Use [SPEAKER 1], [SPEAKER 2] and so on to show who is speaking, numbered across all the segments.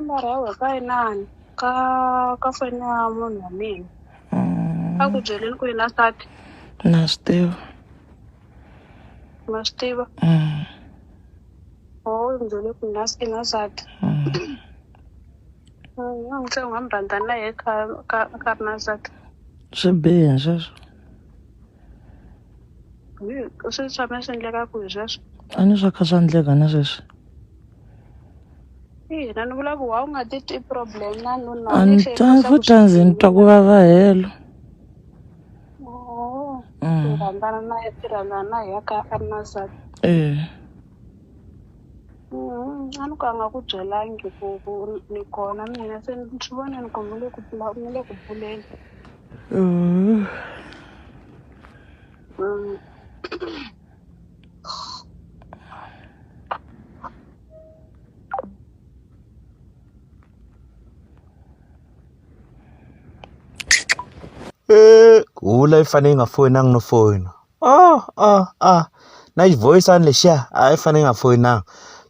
[SPEAKER 1] nambara ya wena ka inani ka foni ya munhu wa mina a ku byeleni ku yi na start
[SPEAKER 2] na swi tiva
[SPEAKER 1] ma swi tiva yi byele ku na start ntle u nga mi rhandza na ye ka ri na start
[SPEAKER 2] swi bihi sweswo
[SPEAKER 1] swi tshame swi endleka ku hi sweswo
[SPEAKER 2] a ni swa kha swa endleka na sweswi
[SPEAKER 1] ina ni vula ku wa u nga ti twi problem na nuna
[SPEAKER 2] a ni twa futhi a ndzi ni twa ku vava helo
[SPEAKER 1] rhandzana na ye tirhandzana na hi ya ka a ri na nsati a ni ka nga ku byelangi ku ni kona mina se ni swi voneni ku mi le ku pfuleni
[SPEAKER 3] Hula ifane nga fonanga no phone. Na voice an lexiya a yi fane nga fonanga.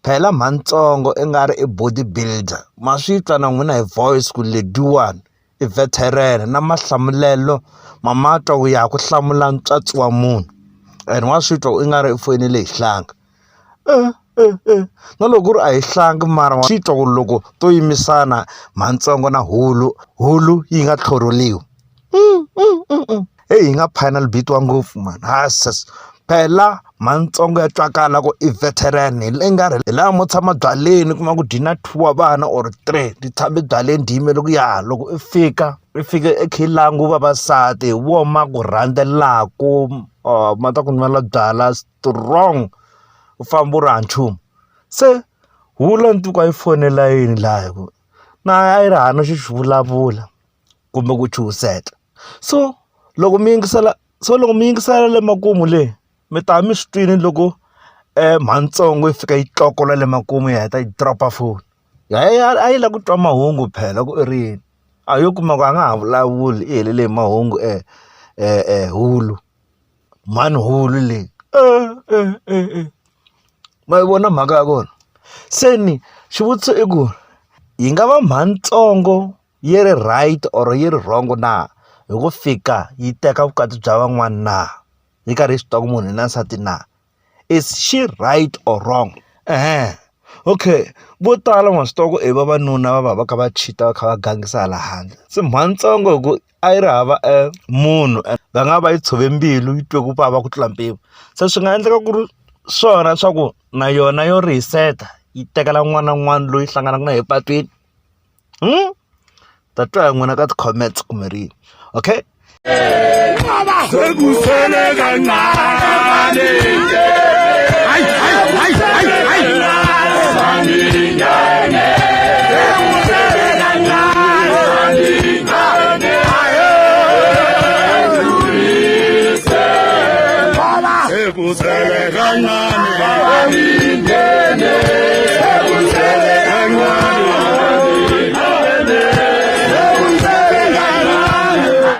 [SPEAKER 3] Phela Mantsongo i nga ri i bodybuilder. Ma swi twa na n'wina hi voice ku lediwani i veteran na mahlamulelo mamatwa ku ya ku hlamula ntswatsi wa munhu. And wa swi twa i nga ri i fonele hi hlanga. Na loko ri a hi hlanga mara swi twa ku loko to yimisana Mantsongo na Hulu yi nga tlhoroliwi. Hi nga final beat wa ngopfu man hasas phela Mantsongo ya twakala ku i veteran le nga ri la mo tshama byaleni kuma ku dina 2 wa vana or 3 ti tshame byaleni dime loko loko i fika ekhilangu vavasati wo ma ku rhandzelaku mata ku nwela byala strong u famba u ri hanchumu se Hula ntuku a yi fonela yini laha ku na a yi ri hana xi vulavula kumbe ku chuhiseta so loko mi yingisela le makumu le mi ta mi swi twini loko Mantsongo yi fika yi tlokola le makumu yi heta yi dropa phone a yi la ku twa mahungu phela ku i ri yini a yo kuma ku a nga ha vulavuli i helele hi mahungu Hulu mani Hulu leyi ma yi vona mhaka ya kona se ni xivutiso i ku yi nga va Mantsongo yi ri right or yi ri wrong na hi ku fika yi teka vukati bya van'wana na yi karhi yi swi twa ku munhu na nsati na is she right or wrong okay vo tala ma swi twa ku i vavanuna va kha va cheat va kha va gangisa hala handle se Mantsongo hi ku a yi ri hava munhu va nga va yi tshove mbilu yi twe ku vava ku tlula mpimo se swi nga endleka ku ri swona swa ku na yona yo riseta yi tekela n'wana na n'wana loyi hlanganaka na hi patwini ta twa hi n'wina ka ti-comments kumbe rini okay